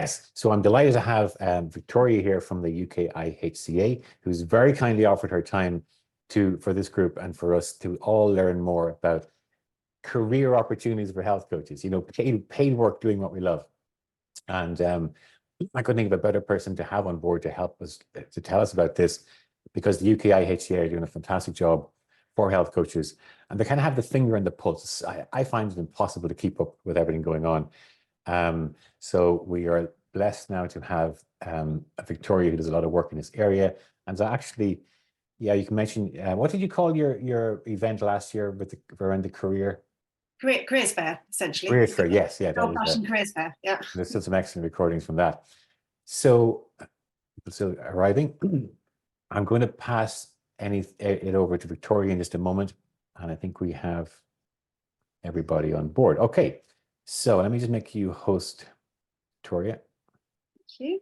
Yes, so I'm delighted to have Victoria here from the UKIHCA, who's very kindly offered her time for this group and for us to all learn more about career opportunities for health coaches, paid work doing what we love. And I couldn't think of a better person to have on board to help us, to tell us about this, because the UKIHCA are doing a fantastic job for health coaches, and they kind of have the finger on the pulse. I find it impossible to keep up with everything going on. So we are blessed now to have Victoria, who does a lot of work in this area. And so actually, yeah, you can mention, what did you call your event last year around the careers fair, essentially. Careers fair, yes, yeah. Old-fashioned careers fair, yeah. There's still some excellent recordings from that. So, people still arriving. I'm going to pass it over to Victoria in just a moment, and I think we have everybody on board. Okay, so let me just make you host, Victoria. Thank you.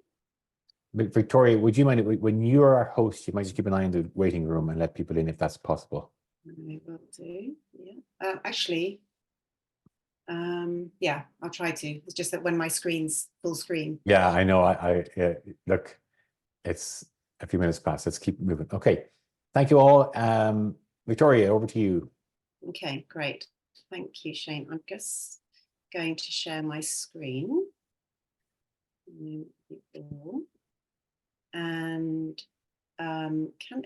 Victoria, would you mind, when you're our host, you might just keep an eye on the waiting room and let people in if that's possible? I will do, yeah. Actually, yeah, I'll try to. It's just that when my screen's full screen. Yeah, I know. Look, it's a few minutes past. Let's keep moving. Okay, thank you all. Victoria, over to you. Okay, great. Thank you, Shane. I'm just going to share my screen. And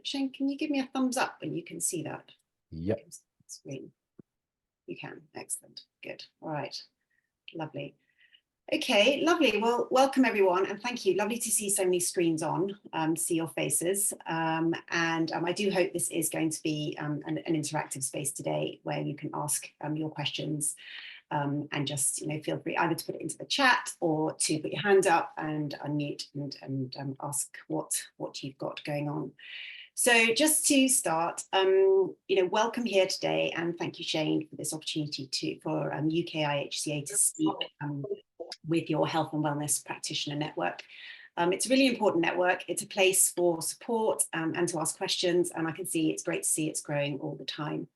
Shane, can you give me a thumbs up when you can see that? Yep. Screen. You can. Excellent. Good. All right. Lovely. Okay, lovely. Well, welcome everyone, and thank you. Lovely to see so many screens on, see your faces. And I do hope this is going to be an interactive space today where you can ask your questions and just feel free either to put it into the chat or to put your hand up and unmute and ask what you've got going on. So just to start, welcome here today, and thank you, Shane, for this opportunity for UKIHCA to speak with your health and wellness practitioner network. It's a really important network. It's a place for support and to ask questions, and I can see it's great to see it's growing all the time.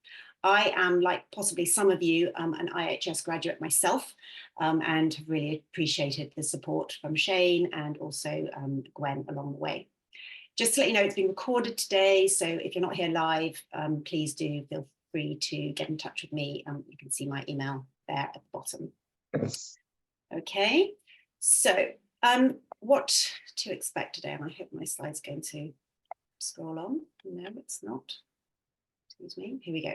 I am, like possibly some of you, an IHS graduate myself, and have really appreciated the support from Shane and also Gwen along the way. Just to let you know, it's been recorded today, so if you're not here live, please do feel free to get in touch with me. You can see my email there at the bottom. Yes. Okay, so what to expect today, and I hope my slide's going to scroll on. No, it's not. Excuse me, here we go.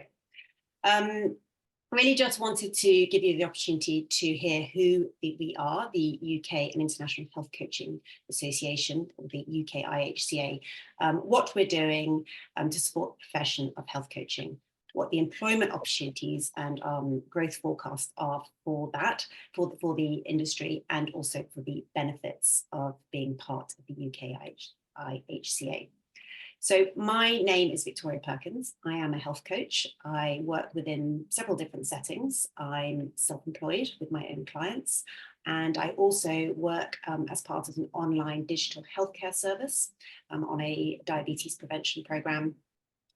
Really just wanted to give you the opportunity to hear who we are, the UK and International Health Coaching Association, or the UKIHCA, what we're doing to support the profession of health coaching, what the employment opportunities and growth forecasts are for that, for the industry, and also for the benefits of being part of the UKIHCA. So my name is Victoria Perkins. I am a health coach. I work within several different settings. I'm self-employed with my own clients, and I also work as part of an online digital healthcare service on a diabetes prevention program,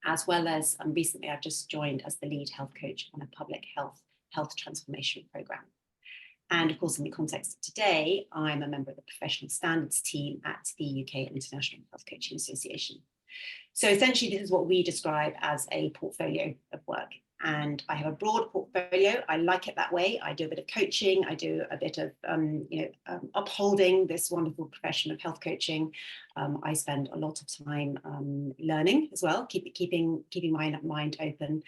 as well as recently I've just joined as the lead health coach on a public health transformation program. And of course, in the context of today, I'm a member of the professional standards team at the UK International Health Coaching Association. So essentially, this is what we describe as a portfolio of work. And I have a broad portfolio. I like it that way. I do a bit of coaching. I do a bit of upholding this wonderful profession of health coaching. I spend a lot of time learning as well, keeping my mind open.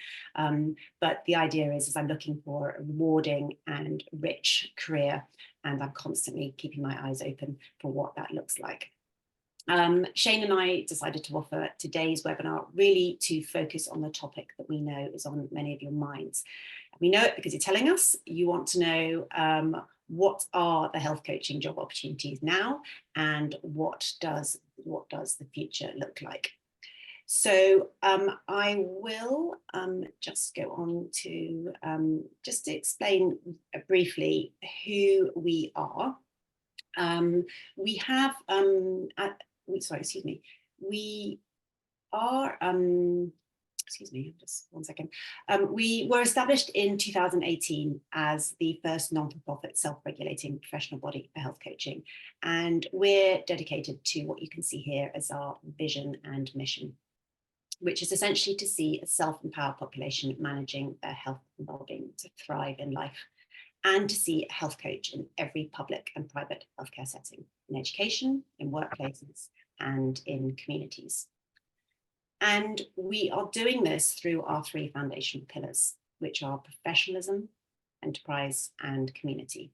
But the idea is I'm looking for a rewarding and rich career, and I'm constantly keeping my eyes open for what that looks like. Shane and I decided to offer today's webinar really to focus on the topic that we know is on many of your minds. We know it because you're telling us you want to know what are the health coaching job opportunities now, and what does the future look like. So I will just go on to just to explain briefly who we are. We have we are excuse me, just 1 second. We were established in 2018 as the first non-for-profit self-regulating professional body for health coaching. And we're dedicated to what you can see here as our vision and mission, which is essentially to see a self-empowered population managing their health and well-being to thrive in life, and to see a health coach in every public and private healthcare setting, in education, in workplaces, and in communities. And we are doing this through our 3 foundational pillars, which are professionalism, enterprise, and community.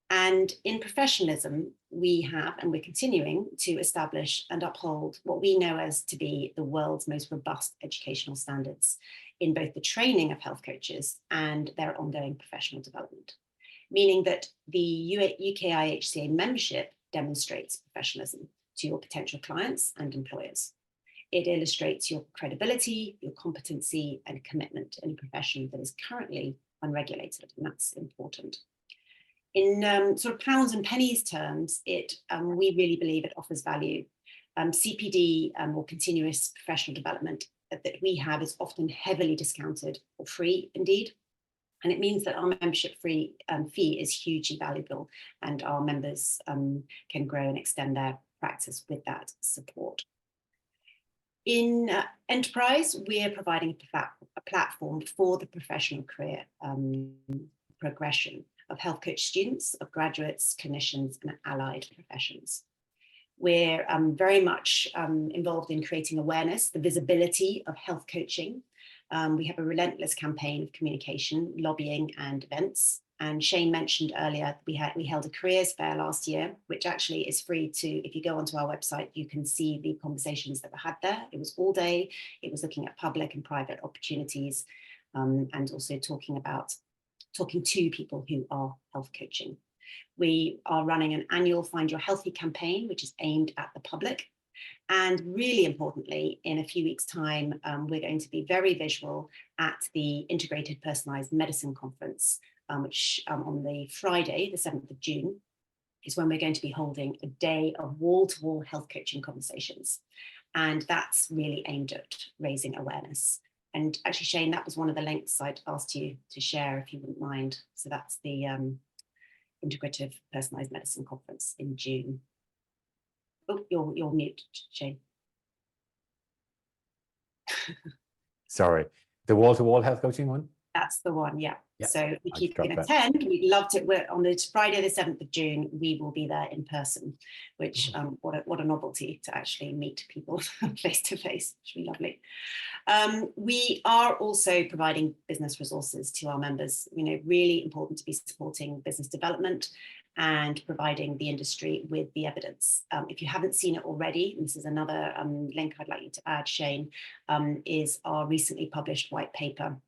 And in professionalism, we have, and we're continuing to establish and uphold what we know as to be the world's most robust educational standards in both the training of health coaches and their ongoing professional development, meaning that the UKIHCA membership demonstrates professionalism to your potential clients and employers. It illustrates your credibility, your competency, and commitment in a profession that is currently unregulated, and that's important. In sort of pounds and pennies terms, we really believe it offers value. CPD or continuous professional development that we have is often heavily discounted or free indeed. And it means that our membership fee is hugely valuable, and our members can grow and extend their practice with that support. In enterprise, we're providing a platform for the professional career progression of health coach students, of graduates, clinicians, and allied professions. We're very much involved in creating awareness, the visibility of health coaching. We have a relentless campaign of communication, lobbying, and events. And Shane mentioned earlier, we held a careers fair last year, which actually is free to, if you go onto our website, you can see the conversations that were had there. It was all day. It was looking at public and private opportunities, and also talking to people who are health coaching. We are running an annual Find Your Healthy campaign, which is aimed at the public. And really importantly, in a few weeks' time, we're going to be very visual at the Integrated Personalised Medicine Conference, which on the Friday, the 7th of June, is when we're going to be holding a day of wall-to-wall health coaching conversations. And that's really aimed at raising awareness. And actually, Shane, that was one of the links I'd asked you to share, if you wouldn't mind. So that's the Integrative Personalised Medicine Conference in June. Oh, you're mute, Shane. Sorry, the wall-to-wall health coaching one? That's the one, yeah. So if you can that. attend, we'd love to. We're on the Friday, the 7th of June, we will be there in person, which what a novelty to actually meet people face to face, which would be lovely. We are also providing business resources to our members. Really important to be supporting business development and providing the industry with the evidence. If you haven't seen it already, and this is another link I'd like you to add, Shane, is our recently published white paper,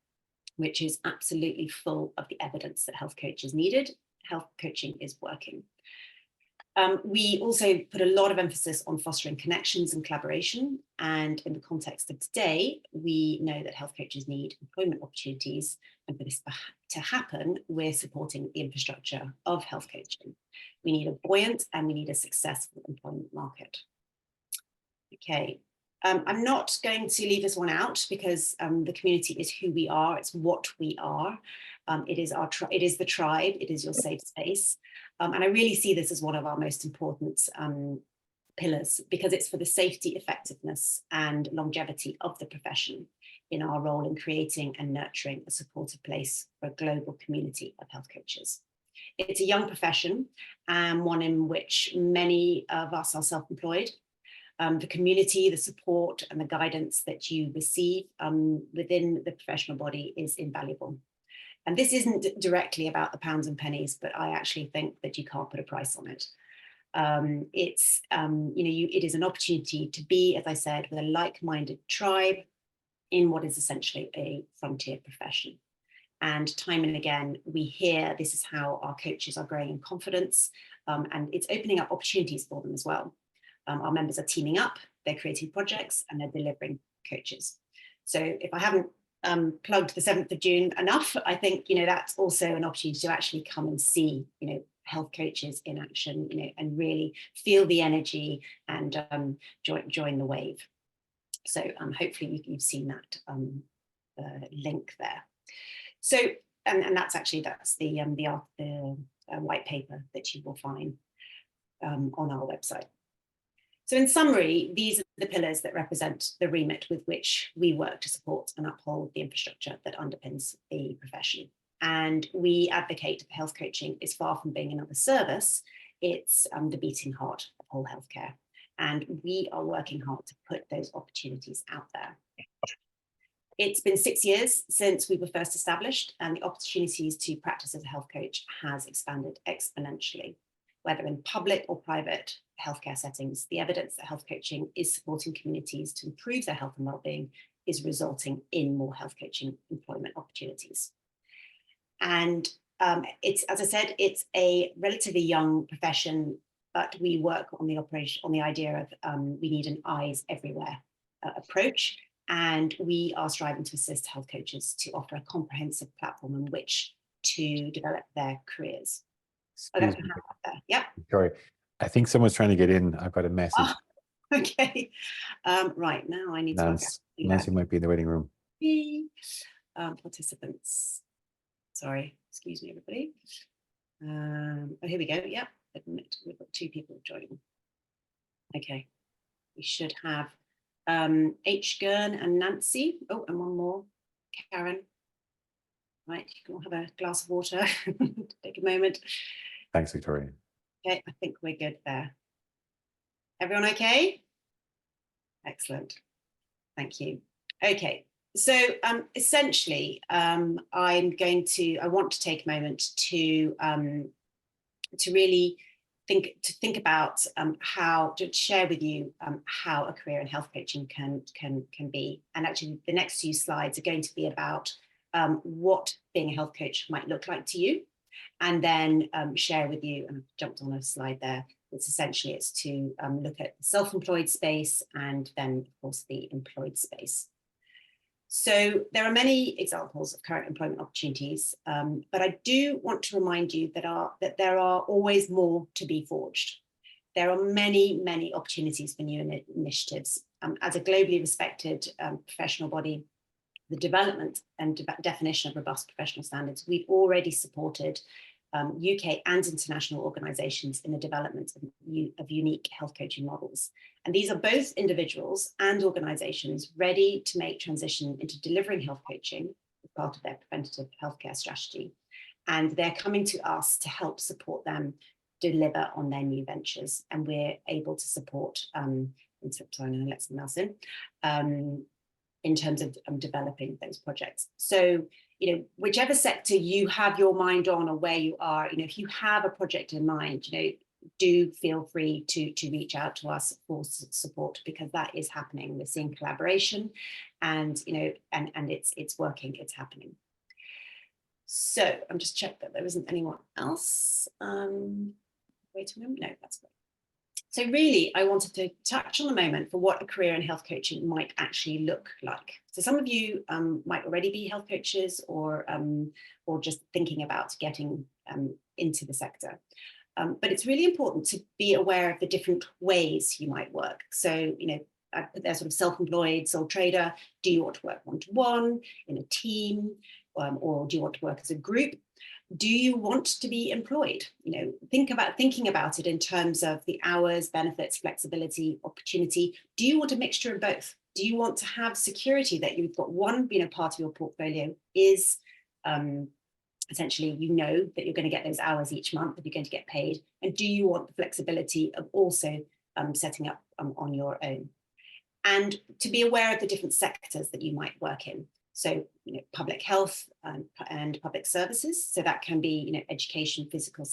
which is absolutely full of the evidence that health coaches needed. Health coaching is working. We also put a lot of emphasis on fostering connections and collaboration. And in the context of today, we know that health coaches need employment opportunities. And for this to happen, we're supporting the infrastructure of health coaching. We need a buoyant and we need a successful employment market. Okay. I'm not going to leave this one out because the community is who we are. It's what we are. It is the tribe. It is your safe space. And I really see this as one of our most important pillars, because it's for the safety, effectiveness, and longevity of the profession in our role in creating and nurturing a supportive place for a global community of health coaches. It's a young profession, and one in which many of us are self-employed. The community, the support, and the guidance that you receive within the professional body is invaluable. And this isn't directly about the pounds and pennies, but I actually think that you can't put a price on it. It is an opportunity to be, as I said, with a like-minded tribe in what is essentially a frontier profession. And time and again, we hear this is how our coaches are growing in confidence, and it's opening up opportunities for them as well. Our members are teaming up, they're creating projects, and they're delivering coaches. So if I haven't plugged the 7th of June enough, I think that's also an opportunity to actually come and see health coaches in action, and really feel the energy and join the wave. So hopefully you've seen that link there. So, and that's the white paper that you will find on our website. So in summary, these are the pillars that represent the remit with which we work to support and uphold the infrastructure that underpins the profession. And we advocate that health coaching is far from being another service, it's the beating heart of whole healthcare. And we are working hard to put those opportunities out there. It's been 6 years since we were first established, and the opportunities to practice as a health coach has expanded exponentially. Whether in public or private healthcare settings, the evidence that health coaching is supporting communities to improve their health and well-being is resulting in more health coaching employment opportunities. And it's, as I said, it's a relatively young profession, but we work on the idea of we need an eyes everywhere approach. And we are striving to assist health coaches to offer a comprehensive platform in which to develop their careers. Excuse me. Yeah. Sorry, I think someone's trying to get in. I've got a message. Oh, okay. Right, now I need to Nancy might be in the waiting room. Participants. Sorry, excuse me, everybody. Oh, here we go. Yep, admit we've got 2 people joining. Okay, we should have H. Gurn and Nancy. Oh, and one more, Karen. Right, you can all have a glass of water. Take a moment. Thanks, Victoria. Okay, I think we're good there. Everyone okay? Excellent. Thank you. Okay, so essentially, I want to take a moment to really think about how to share with you how a career in health coaching can be. And actually, the next few slides are going to be about what being a health coach might look like to you, and then share with you, and I've jumped on a slide there, it's to look at the self-employed space and then, of course, the employed space. So there are many examples of current employment opportunities, but I do want to remind you that there are always more to be forged. There are many, many opportunities for new initiatives. As a globally respected professional body, the development and definition of robust professional standards, we've already supported UK and international organisations in the development of unique health coaching models. And these are both individuals and organisations ready to make transition into delivering health coaching as part of their preventative healthcare strategy. And they're coming to us to help support them deliver on their new ventures. And we're able to support, in terms of developing those projects. So, whichever sector you have your mind on or where you are, if you have a project in mind, do feel free to reach out to us for support, because that is happening. We're seeing collaboration, and and it's working, it's happening. So I'm just checked that there isn't anyone else. Wait a minute, no, that's great. So really, I wanted to touch on a moment for what a career in health coaching might actually look like. So some of you might already be health coaches, or just thinking about getting into the sector. But it's really important to be aware of the different ways you might work. So, I put there sort of self-employed, sole trader. Do you want to work one-to-one in a team, or do you want to work as a group? Do you want to be employed? Thinking about it in terms of the hours, benefits, flexibility, opportunity. Do you want a mixture of both? Do you want to have security that you've got one, part of your portfolio is essentially, that you're going to get those hours each month, that you're going to get paid. And do you want the flexibility of also setting up on your own? And to be aware of the different sectors that you might work in. So, public health and public services. So that can be, education, physical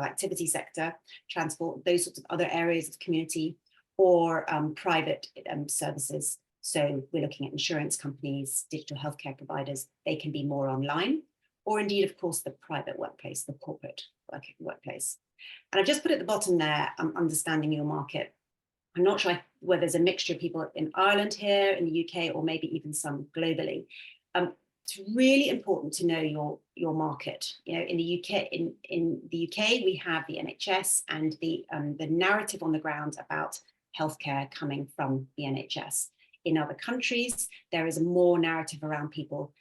activity sector, transport, those sorts of other areas of community, or private services. So we're looking at insurance companies, digital healthcare providers. They can be more online, or indeed, of course, the private workplace, the corporate workplace. And I've just put at the bottom there, understanding your market. I'm not sure whether there's a mixture of people in Ireland here, in the UK, or maybe even some globally. It's really important to know your market. In the UK, we have the NHS, and the narrative on the ground about healthcare coming from the NHS. In other countries, there is a more narrative around people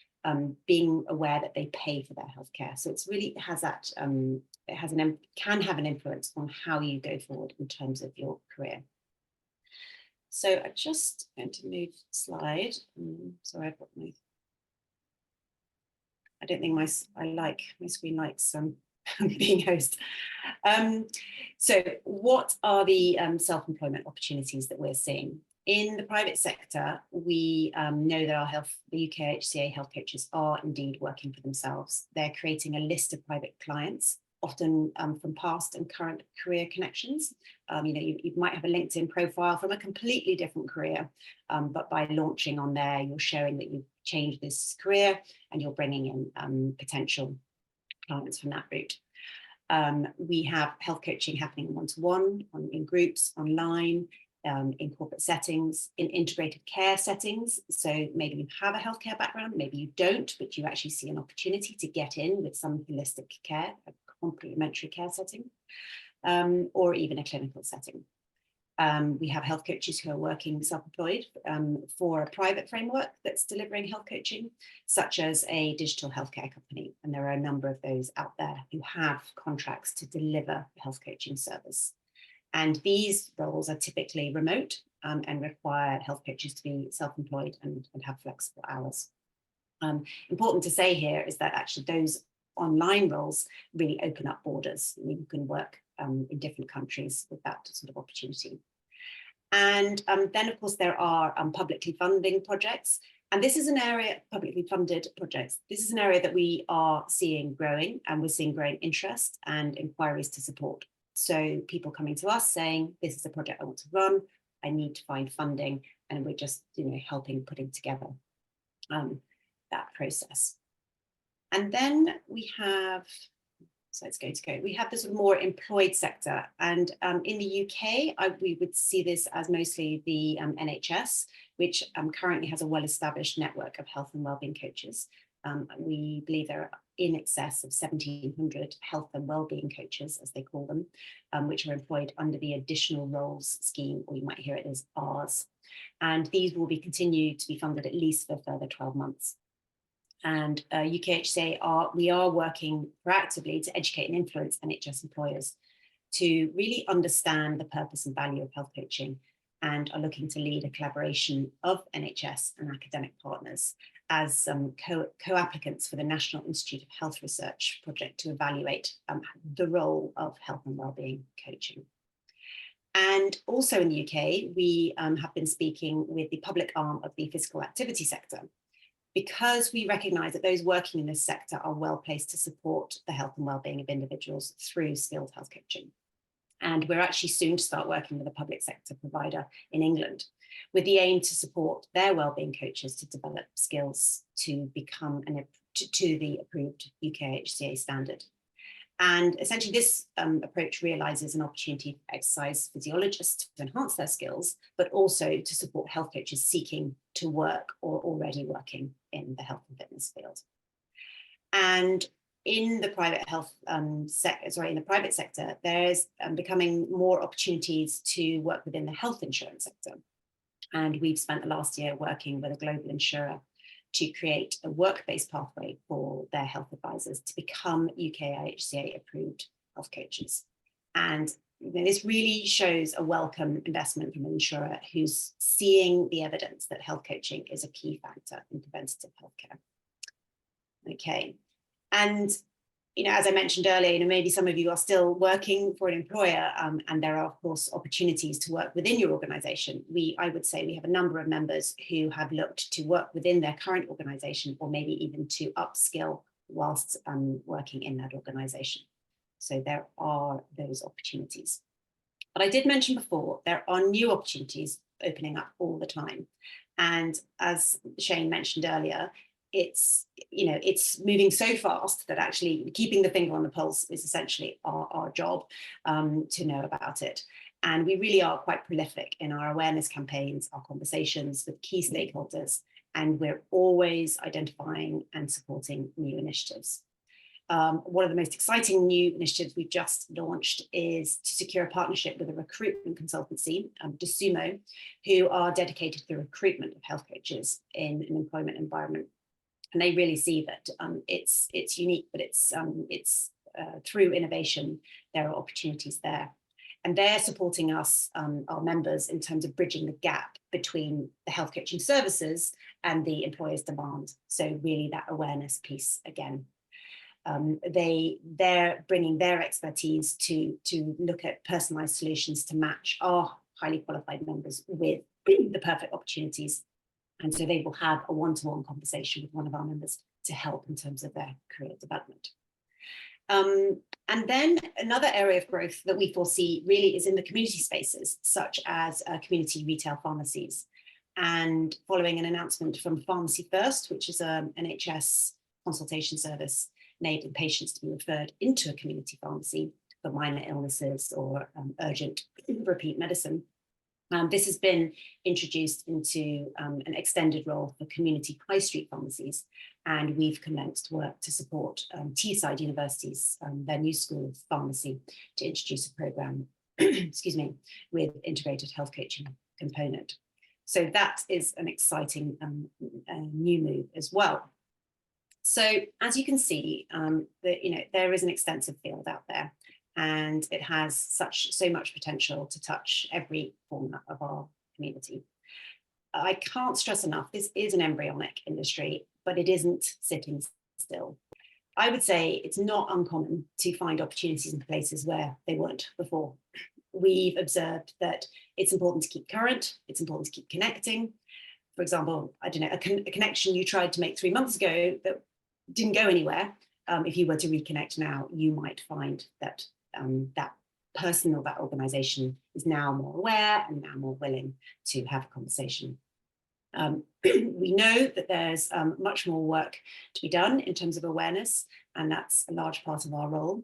being aware that they pay for their healthcare. So it's really has that can have an influence on how you go forward in terms of your career. So I'm just going to move the slide. Sorry, I've got my. I don't think my screen likes being host. So what are the self-employment opportunities that we're seeing? In the private sector, we know that the UKIHCA health coaches are indeed working for themselves. They're creating a list of private clients, often from past and current career connections. You might have a LinkedIn profile from a completely different career, but by launching on there, you're showing that you've changed this career and you're bringing in potential clients from that route. We have health coaching happening one-to-one, in groups, online, in corporate settings, in integrated care settings. So maybe you have a healthcare background, maybe you don't, but you actually see an opportunity to get in with some holistic care, a complementary care setting, or even a clinical setting. We have health coaches who are working self-employed for a private framework that's delivering health coaching, such as a digital healthcare company. And there are a number of those out there who have contracts to deliver a health coaching service. And these roles are typically remote and require health coaches to be self-employed and have flexible hours. Important to say here is that actually those online roles really open up borders. You can work in different countries with that sort of opportunity. And then, of course, there are publicly funding projects. And this is an area, publicly funded projects. This is an area that we are seeing growing, and we're seeing growing interest and inquiries to support. So people coming to us saying, this is a project I want to run, I need to find funding, and we're just helping putting together that process. And then we have, so let's go. We have the sort of more employed sector. And in the UK, we would see this as mostly the NHS, which currently has a well-established network of health and wellbeing coaches. We believe there are in excess of 1,700 health and wellbeing coaches, as they call them, which are employed under the additional roles scheme, or you might hear it as ARS. And these will be continued to be funded at least for a further 12 months. And UKIHCA we are working proactively to educate and influence NHS employers to really understand the purpose and value of health coaching, and are looking to lead a collaboration of NHS and academic partners as co-applicants for the National Institute of Health Research project to evaluate the role of health and wellbeing coaching. And also in the UK, we have been speaking with the public arm of the physical activity sector, because we recognise that those working in this sector are well placed to support the health and wellbeing of individuals through skilled health coaching. And we're actually soon to start working with a public sector provider in England, with the aim to support their wellbeing coaches to develop skills to become to the approved UKIHCA standard. And essentially this approach realises an opportunity for exercise physiologists to enhance their skills, but also to support health coaches seeking to work or already working in the health and fitness field. And in the private health in the private sector, there's becoming more opportunities to work within the health insurance sector. And we've spent the last year working with a global insurer to create a work-based pathway for their health advisors to become UKIHCA approved health coaches. And this really shows a welcome investment from an insurer who's seeing the evidence that health coaching is a key factor in preventative healthcare. Okay, and as I mentioned earlier, maybe some of you are still working for an employer, and there are, of course, opportunities to work within your organisation. I would say we have a number of members who have looked to work within their current organisation, or maybe even to upskill whilst working in that organisation. So there are those opportunities. But I did mention before, there are new opportunities opening up all the time. And as Shane mentioned earlier, it's moving so fast that actually keeping the finger on the pulse is essentially our job to know about it. And we really are quite prolific in our awareness campaigns, our conversations with key stakeholders, and we're always identifying and supporting new initiatives. one of the most exciting new initiatives we've just launched is to secure a partnership with a recruitment consultancy, DeSumo, who are dedicated to the recruitment of health coaches in an employment environment. And they really see that it's unique, but it's through innovation, there are opportunities there. And they're supporting us, our members, in terms of bridging the gap between the health coaching services and the employer's demand. So really that awareness piece again. They're bringing their expertise to look at personalized solutions to match our highly qualified members with the perfect opportunities. And so they will have a one-to-one conversation with one of our members to help in terms of their career development. And then another area of growth that we foresee really is in the community spaces, such as community retail pharmacies. And following an announcement from Pharmacy First, which is an NHS consultation service enabling patients to be referred into a community pharmacy for minor illnesses or urgent repeat medicine. This has been introduced into an extended role for community high street pharmacies, and we've commenced work to support Teesside University's their new school of pharmacy to introduce a programme, excuse me, with integrated health coaching component. So that is an exciting new move as well. So as you can see, there is an extensive field out there, and it has so much potential to touch every corner of our community. I can't stress enough, this is an embryonic industry, but it isn't sitting still. I would say it's not uncommon to find opportunities in places where they weren't before. We've observed that it's important to keep current, it's important to keep connecting. For example, I don't know, a connection you tried to make 3 months ago that didn't go anywhere. If you were to reconnect now, you might find that that person or that organization is now more aware and now more willing to have a conversation. We know that there's much more work to be done in terms of awareness, and that's a large part of our role.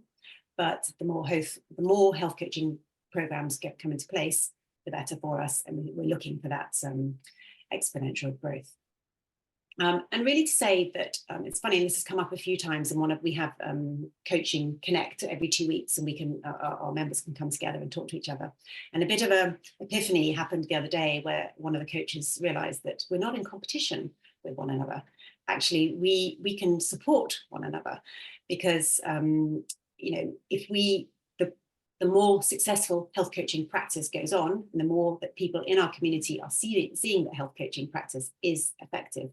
But the more health coaching programs come into place, the better for us, and we're looking for that exponential growth. And really to say that it's funny, and this has come up a few times, and we have coaching connect every 2 weeks, and we can our members can come together and talk to each other. And a bit of an epiphany happened the other day where one of the coaches realized that we're not in competition with one another. Actually, we can support one another, because if the more successful health coaching practice goes on, and the more that people in our community are seeing that health coaching practice is effective,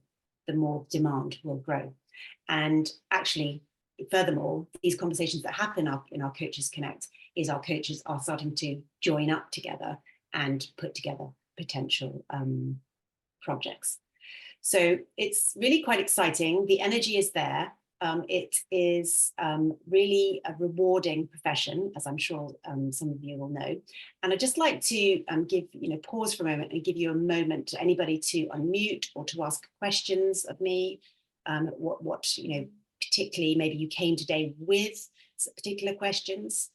the more demand will grow. And actually, furthermore, these conversations that happen in our Coaches Connect is our coaches are starting to join up together and put together potential projects. So it's really quite exciting. The energy is there. It is really a rewarding profession, as I'm sure some of you will know. And I'd just like to pause for a moment and give you a moment to anybody to unmute or to ask questions of me. What particularly maybe you came today with particular questions,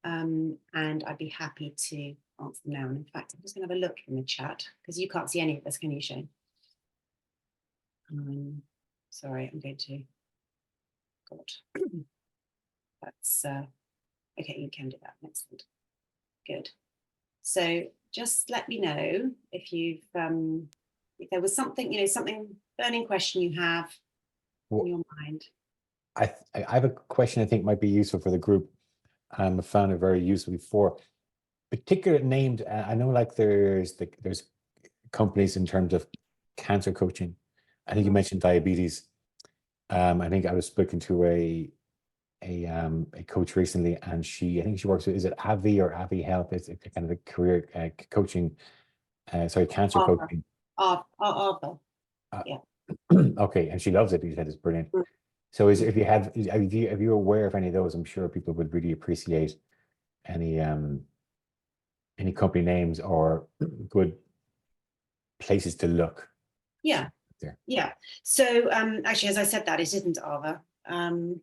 and I'd be happy to answer them now. And in fact, I'm just going to have a look in the chat, because you can't see any of this, can you, Shane? Sorry, I'm going to. That's okay, you can do that. Excellent. Good. So just let me know if you've if there was something, something burning question you have in your mind. I have a question I think might be useful for the group, and I found it very useful before. Particular named, I know, like there's companies in terms of cancer coaching. I think you mentioned diabetes. I think I was speaking to a coach recently, and I think she works with, is it Avi or Avi Health? It's kind of a career coaching, cancer coaching. Yeah. Okay, and she loves it. You said it's brilliant. So if you're aware of any of those, I'm sure people would really appreciate any company names or good places to look. Yeah. There. Yeah. So actually, as I said, that it isn't Ava. Can't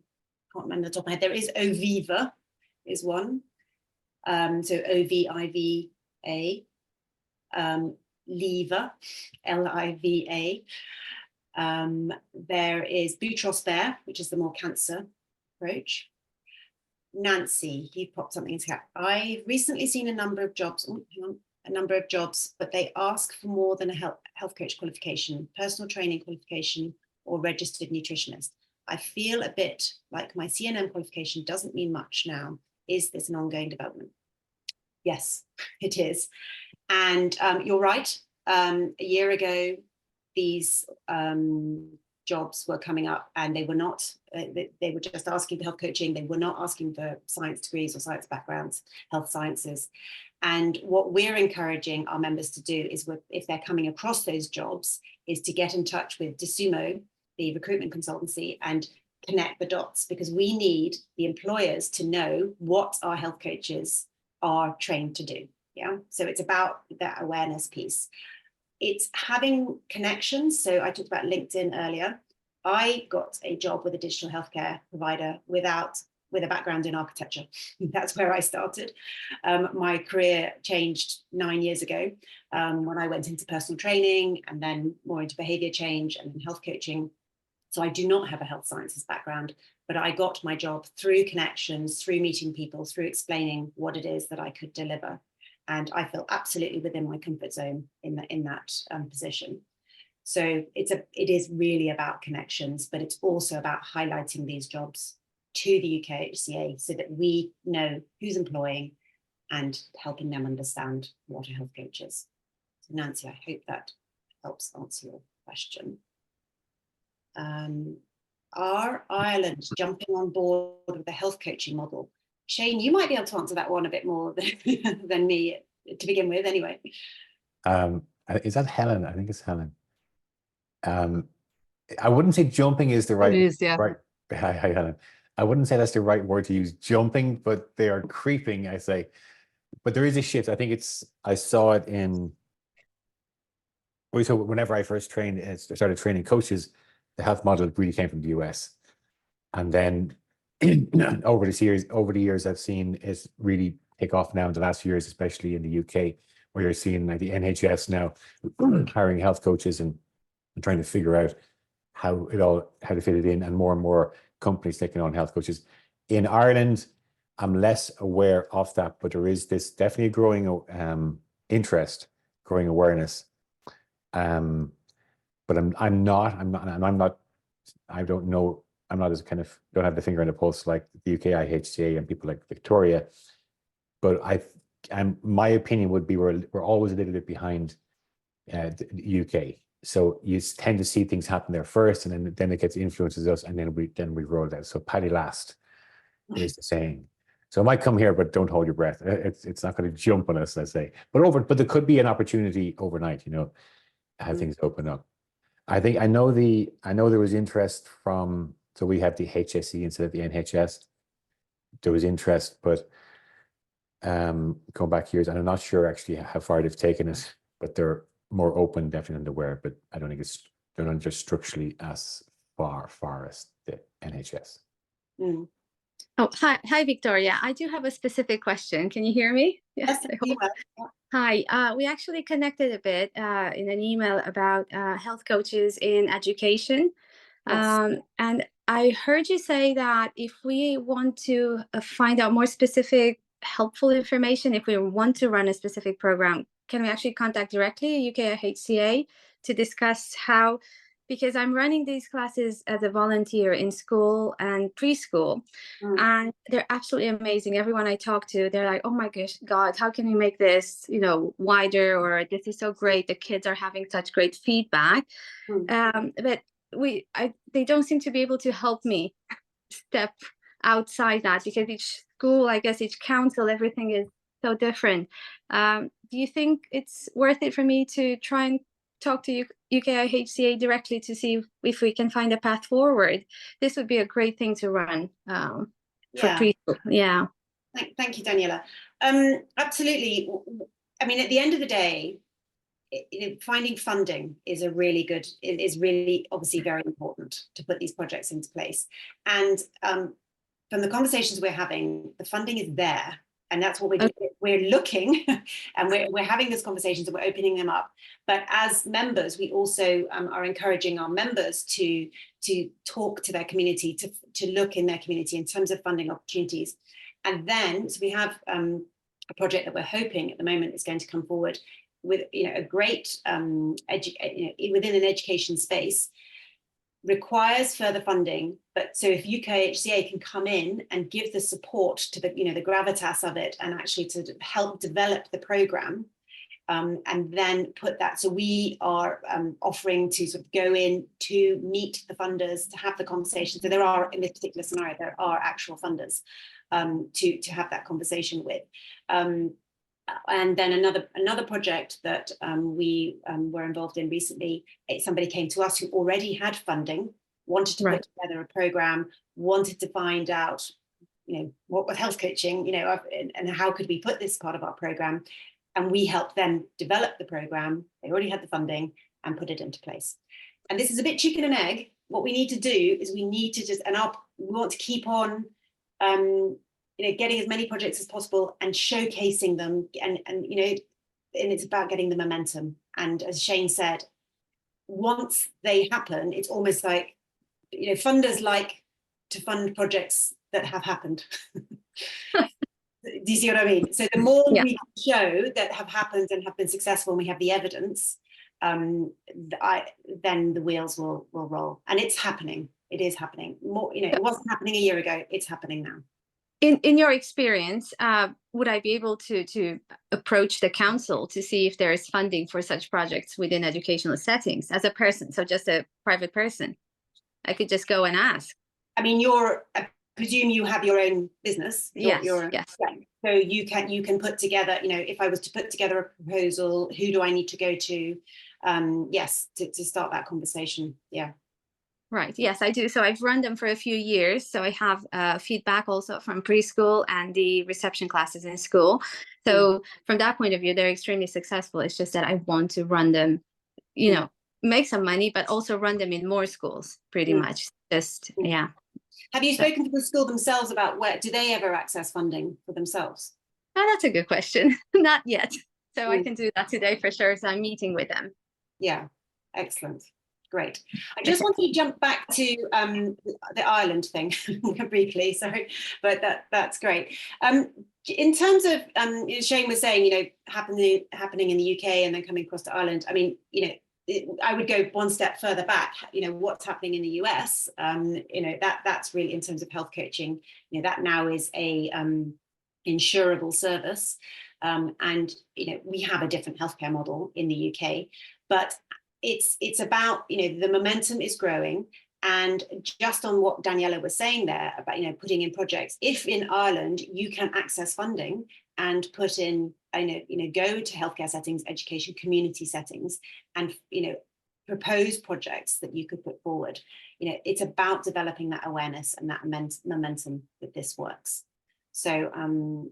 remember the top of my head. There is Oviva, is one. So OVIVA. Liva, LIVA. There is Boutros Bear, which is the more cancer approach. Nancy, you popped something into chat. I've recently seen a number of jobs, but they ask for more than a health coach qualification, personal training qualification, or registered nutritionist. I feel a bit like my CNM qualification doesn't mean much now. Is this an ongoing development? Yes, it is. And you're right. A year ago, these jobs were coming up, and they were not, they were just asking for health coaching. They were not asking for science degrees or science backgrounds, health sciences. And what we're encouraging our members to do is, if they're coming across those jobs, is to get in touch with DeSumo, the recruitment consultancy, and connect the dots, because we need the employers to know what our health coaches are trained to do. Yeah, so it's about that awareness piece. It's having connections. So I talked about LinkedIn earlier. I got a job with a digital healthcare provider with a background in architecture. That's where I started. My career changed 9 years ago when I went into personal training, and then more into behavior change and health coaching. So I do not have a health sciences background, but I got my job through connections, through meeting people, through explaining what it is that I could deliver. And I feel absolutely within my comfort zone in that position. So it is really about connections, but it's also about highlighting these jobs to the UKIHCA so that we know who's employing and helping them understand what a health coach is. So Nancy, I hope that helps answer your question. Are Ireland jumping on board with the health coaching model? Shane, you might be able to answer that one a bit more than me to begin with, anyway. Is that Helen? I think it's Helen. I wouldn't say jumping is the right. It is, yeah. Right. Hi, Helen. I wouldn't say that's the right word to use, jumping, but they are creeping, I say. But there is a shift. I think I saw it in. So whenever I first started training coaches, the health model really came from the US, and then over the years, I've seen it really take off now in the last few years, especially in the UK, where you're seeing like the NHS now hiring health coaches and trying to figure out how to fit it in, and more companies taking on health coaches. In Ireland, I'm less aware of that, but there is this definitely growing interest, growing awareness. But I'm not I don't know. I'm not as don't have the finger on the pulse like the UKIHCA and people like Victoria. But my opinion would be we're always a little bit behind the UK. So you tend to see things happen there first, and then it gets influences us, and then we roll it out. So Paddy last is the saying. So it might come here, but don't hold your breath. It's not going to jump on us, let's say. But there could be an opportunity overnight, how things open up. I know there was interest from, so we have the HSE instead of the NHS. There was interest, but going back years, and I'm not sure actually how far they've taken it, but they're more open, definitely than aware. But I don't think they're not just structurally as far as the NHS. Mm. Oh, hi, Victoria. I do have a specific question. Can you hear me? Yes, Hi. We actually connected a bit in an email about health coaches in education. Yes. And I heard you say that if we want to find out more specific, helpful information, if we want to run a specific program, can we actually contact directly UKIHCA to discuss how? Because I'm running these classes as a volunteer in school and preschool, and they're absolutely amazing. Everyone I talk to, they're like, "Oh my gosh, God, how can we make this, wider?" Or "This is so great. The kids are having such great feedback." But they don't seem to be able to help me step outside that, because each school, I guess each council, everything is so different. Do you think it's worth it for me to try and talk to UKIHCA directly to see if we can find a path forward? This would be a great thing to run for preschool. Yeah. Thank you, Daniela. Absolutely. I mean, at the end of the day, finding funding is really obviously very important to put these projects into place. And from the conversations we're having, the funding is there, and that's what we're doing. we're looking and we're having these conversations and we're opening them up. But as members, we also are encouraging our members to talk to their community, to look in their community in terms of funding opportunities. And then, so we have a project that we're hoping at the moment is going to come forward with, a great, within an education space, requires further funding. But so if UKIHCA can come in and give the support to the, the gravitas of it, and actually to help develop the program, and then put that, so we are offering to sort of go in to meet the funders, to have the conversation. So there are, in this particular scenario, there are actual funders to have that conversation with. And then another project that we were involved in recently, somebody came to us who already had funding, wanted to put together a program, wanted to find out, what was health coaching, and how could we put this part of our program, and we helped them develop the program. They already had the funding and put it into place. And this is a bit chicken and egg. What we need to do is we need to just, we want to keep on getting as many projects as possible and showcasing them, and it's about getting the momentum. And as Shane said, once they happen, it's almost like, funders like to fund projects that have happened. Do you see what I mean? So the more we can show that have happened and have been successful, and we have the evidence, then the wheels will roll. And it's happening. It is happening. More, it wasn't happening a year ago. It's happening now. In your experience, would I be able to approach the council to see if there is funding for such projects within educational settings as a person? So just a private person, I could just go and ask. I mean, I presume you have your own business. Yes. So you can put together, if I was to put together a proposal, who do I need to go to? Yes, to start that conversation. Yeah. Right. Yes, I do. So I've run them for a few years. So I have feedback also from preschool and the reception classes in school. So from that point of view, they're extremely successful. It's just that I want to run them, make some money, but also run them in more schools, pretty much. Just, Have you spoken to the school themselves about do they ever access funding for themselves? Oh, that's a good question. Not yet. So I can do that today for sure. So I'm meeting with them. Yeah. Excellent. Great. I just wanted to jump back to the Ireland thing briefly, sorry, but that's great. In terms of, Shane was saying, happening in the UK and then coming across to Ireland, I mean, I would go one step further back, what's happening in the US, that's really, in terms of health coaching, that now is a insurable service. And, we have a different healthcare model in the UK, but it's about, the momentum is growing. And just on what Daniela was saying there about, putting in projects, if in Ireland you can access funding and put in, go to healthcare settings, education, community settings, and, propose projects that you could put forward, it's about developing that awareness and that momentum that this works. So,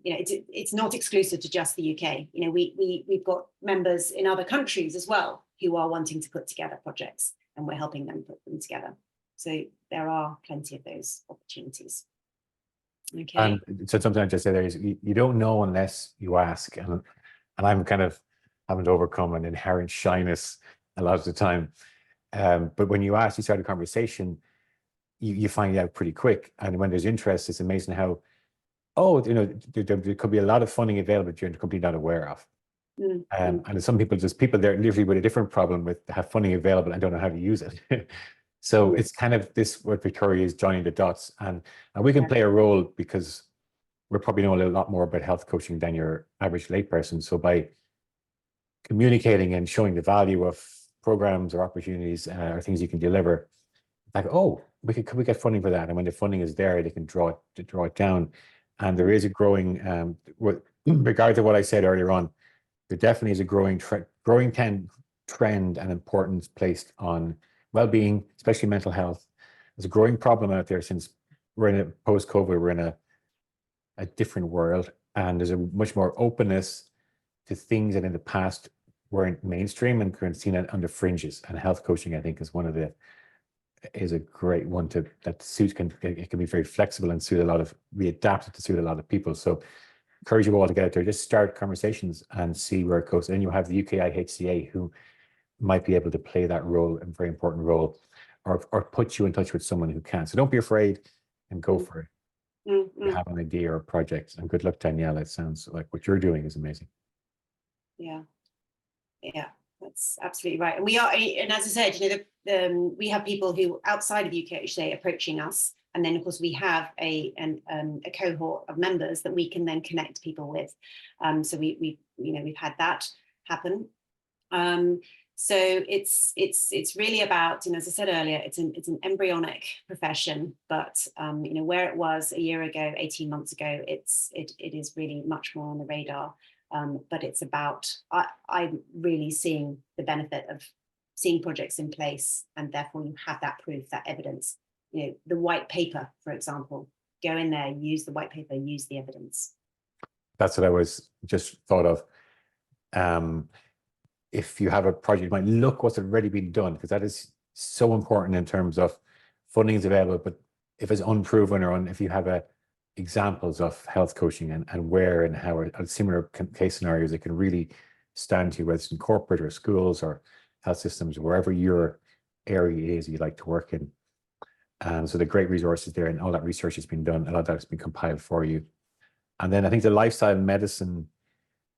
it's not exclusive to just the UK. We've got members in other countries as well who are wanting to put together projects, and we're helping them put them together. So there are plenty of those opportunities. Okay. And so something I just say there is you don't know unless you ask, and I'm kind of having to overcome an inherent shyness a lot of the time. But when you ask, you start a conversation, you find out pretty quick. And when there's interest, it's amazing how, there could be a lot of funding available that you're completely not aware of. And some people they're literally with a different problem have funding available and don't know how to use it. So it's kind of this, what Victoria is joining the dots, and we can play a role because we're probably know a lot more about health coaching than your average layperson. So by communicating and showing the value of programs or opportunities or things you can deliver, like, could we get funding for that? And when the funding is there, they can draw it down. And there is a growing, regardless of what I said earlier on, there definitely is a growing trend and importance placed on well-being, especially mental health. There's a growing problem out there since we're in a post-COVID, we're in a different world, and there's a much more openness to things that in the past weren't mainstream and currently seen on the fringes. And health coaching, I think, is a great one that suits, it can be very flexible and be adapted to suit a lot of people. So encourage you all to get out there, just start conversations and see where it goes. And you have the UKIHCA who might be able to play that role, a very important role, or put you in touch with someone who can. So don't be afraid and go for it. You have an idea or a project. And good luck, Danielle. It sounds like what you're doing is amazing. Yeah, that's absolutely right. And we are, and as I said, you know, we have people who outside of UKIHCA approaching us, and then of course we have a cohort of members that we can then connect people with. So we've had that happen. So it's really about, you know, as I said earlier, it's an embryonic profession, but you know, where it was a year ago, 18 months ago, it is really much more on the radar. But it's about, I'm really seeing the benefit of seeing projects in place, and therefore you have that proof, that evidence. You know, the white paper, for example, go in there, use the white paper, use the evidence. That's what I was just thought of. If you have a project, you might look what's already been done, because that is so important in terms of funding is available, but if it's unproven or if you have examples of health coaching and where and how are similar case scenarios, it can really stand to you, whether it's in corporate or schools or health systems, wherever your area is you like to work in. So the great resources there, and all that research has been done, a lot of that has been compiled for you. And then I think the lifestyle medicine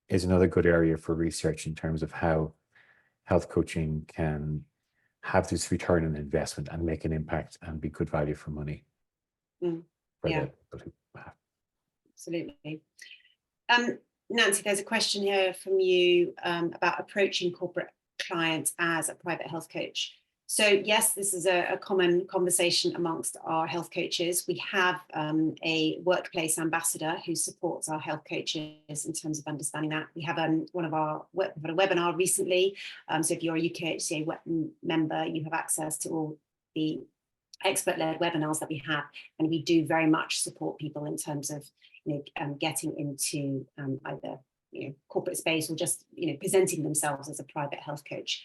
is another good area for research in terms of how health coaching can have this return on investment and make an impact and be good value for money. Yeah, absolutely. Nancy, there's a question here from you about approaching corporate clients as a private health coach. So yes, this is a common conversation amongst our health coaches. We have a workplace ambassador who supports our health coaches in terms of understanding that. We have a webinar recently. So if you're a UKIHCA member, you have access to all the expert-led webinars that we have, and we do very much support people in terms of, you know, getting into either, you know, corporate space or just, you know, presenting themselves as a private health coach.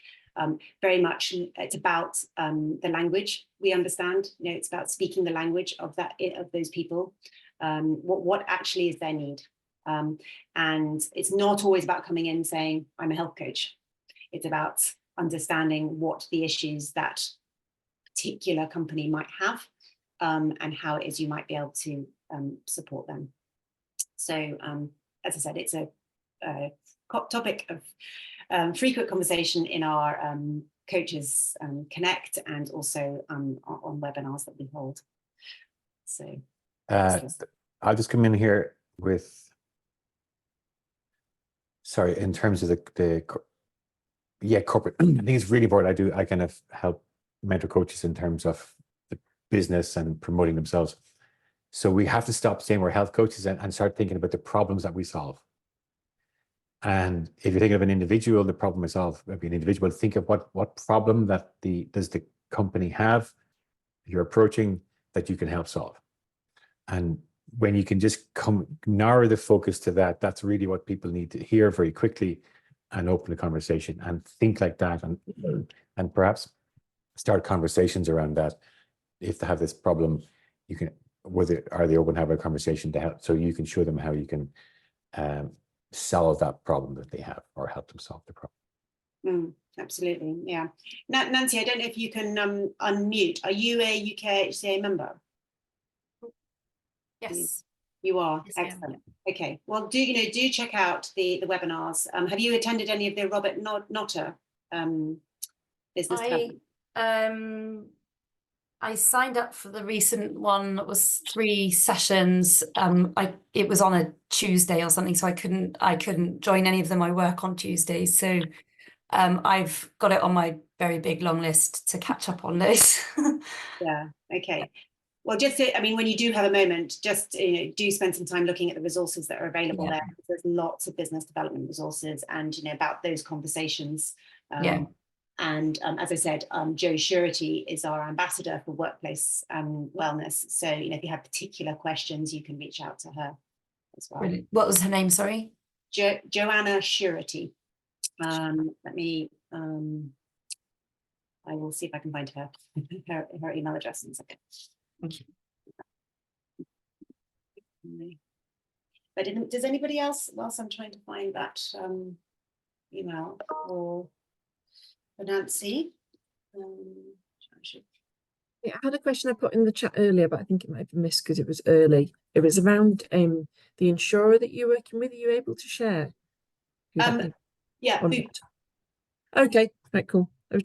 Very much it's about the language we understand. You know, it's about speaking the language of those people. What actually is their need, and it's not always about coming in saying I'm a health coach. It's about understanding what the issues that particular company might have, and how it is you might be able to support them. So as I said, it's a topic of frequent conversation in our Coaches Connect, and also on webinars that we hold. So I'll just come in here with, sorry, in terms of the corporate, I think it's really important. I kind of help mentor coaches in terms of the business and promoting themselves. So we have to stop saying we're health coaches and start thinking about the problems that we solve. And if you think of an individual, the problem is solved. Maybe an individual, think of what problem that does the company have you're approaching that you can help solve. And when you can just narrow the focus to that, that's really what people need to hear very quickly, and open the conversation and think like that, and perhaps start conversations around that. If they have this problem, you can, are they open to have a conversation to help, so you can show them how you can solve that problem that they have, or help them solve the problem. Absolutely, yeah. Nancy, I don't know if you can unmute. Are you a UKIHCA member? Yes. You are. Yes, excellent. Okay, well, do check out the webinars. Have you attended any of the Robert Notter business development? I signed up for the recent one that was 3 sessions. It was on a Tuesday or something, so I couldn't join any of them. I work on Tuesdays, so I've got it on my very big long list to catch up on those. Yeah. Okay. Well, when you do have a moment, just do spend some time looking at the resources that are available there. There's lots of business development resources, and about those conversations. And as I said, Jo Surety is our ambassador for workplace wellness. So if you have particular questions, you can reach out to her as well. Brilliant. What was her name? Sorry, Joanna Surety. Let me. I will see if I can find her email address in a second. Thank you. But does anybody else, whilst I'm trying to find that email for Nancy? Yeah, I had a question I put in the chat earlier, but I think it might have been missed because it was early. It was around the insurer that you're working with. Are you able to share who that is? Yeah. Or not? Okay, right, cool. I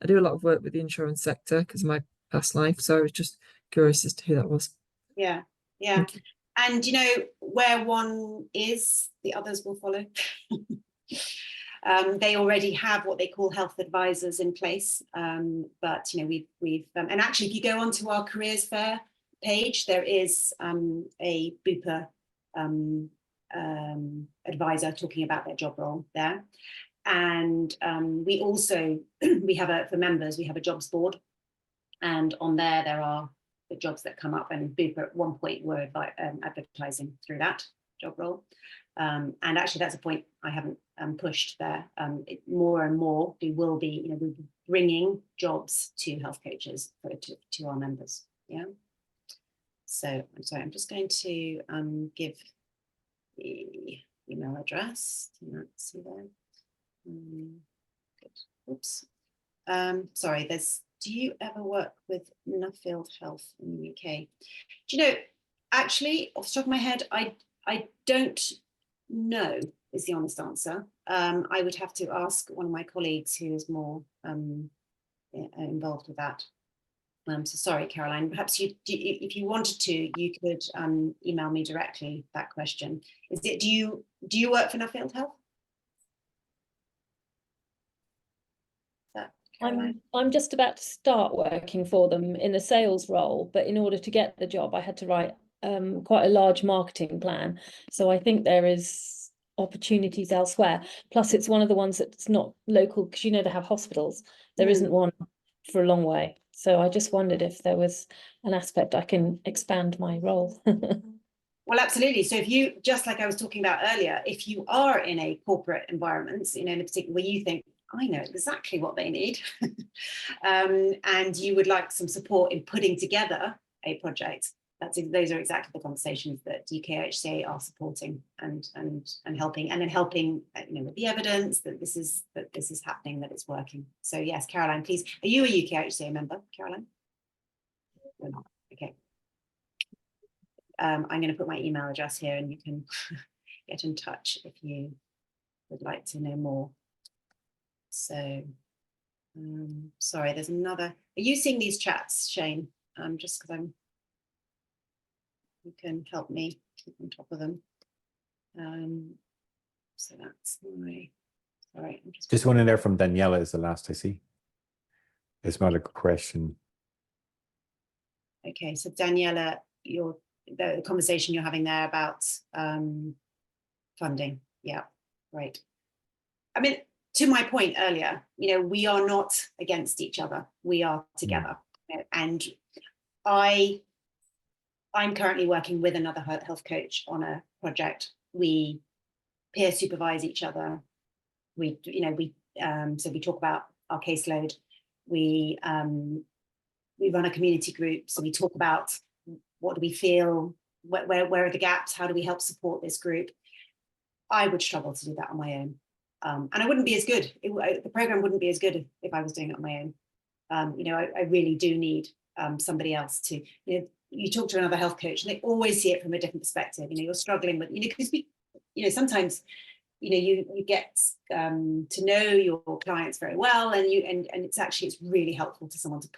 do a lot of work with the insurance sector because of my past life, so I was just curious as to who that was. Yeah. Thank you. And where one is, the others will follow. They already have what they call health advisors in place, but we've and actually, if you go onto our careers fair page, there is a Bupa advisor talking about their job role there. And we also for members we have a jobs board, and on there are the jobs that come up, and Bupa at one point were advertising through that job role. And actually that's a point I haven't pushed there. More and more we will be, we'll be bringing jobs to health coaches to our members. Yeah. So I'm sorry, I'm just going to give the email address. See there. Good. Oops. Sorry, do you ever work with Nuffield Health in the UK? Do you know, actually, off the top of my head, I don't know is the honest answer. I would have to ask one of my colleagues who is more involved with that. So sorry, Caroline, perhaps if you wanted to, you could email me directly that question. Do you work for Nuffield Health? I'm just about to start working for them in a sales role, but in order to get the job, I had to write quite a large marketing plan. So I think there is opportunities elsewhere. Plus, it's one of the ones that's not local because they have hospitals. There isn't one for a long way. So I just wondered if there was an aspect I can expand my role. Well, absolutely. So if you, just like I was talking about earlier, if you are in a corporate environment, in a particular where you think, I know exactly what they need, and you would like some support in putting together a project, those are exactly the conversations that UKIHCA are supporting and helping, and then helping with the evidence that this is happening, that it's working. So yes, Caroline, please. Are you a UKIHCA member, Caroline? You're not. Okay. I'm going to put my email address here, and you can get in touch if you would like to know more. So, sorry, there's another. Are you seeing these chats, Shane? Just because you can help me keep on top of them. So that's my. Sorry, I'm just one in there from Daniela is the last I see. It's not a question. Okay, so Daniela, the conversation you're having there about funding. Yeah, right. I mean, to my point earlier, we are not against each other. We are together. And I'm currently working with another health coach on a project. We peer supervise each other. So we talk about our caseload. We run a community group. So we talk about what do we feel, where are the gaps, how do we help support this group. I would struggle to do that on my own. And I wouldn't be as good. The program wouldn't be as good if I was doing it on my own. I really do need somebody else to, you talk to another health coach and they always see it from a different perspective. You're struggling with, because sometimes, you get to know your clients very well, and it's really helpful to someone to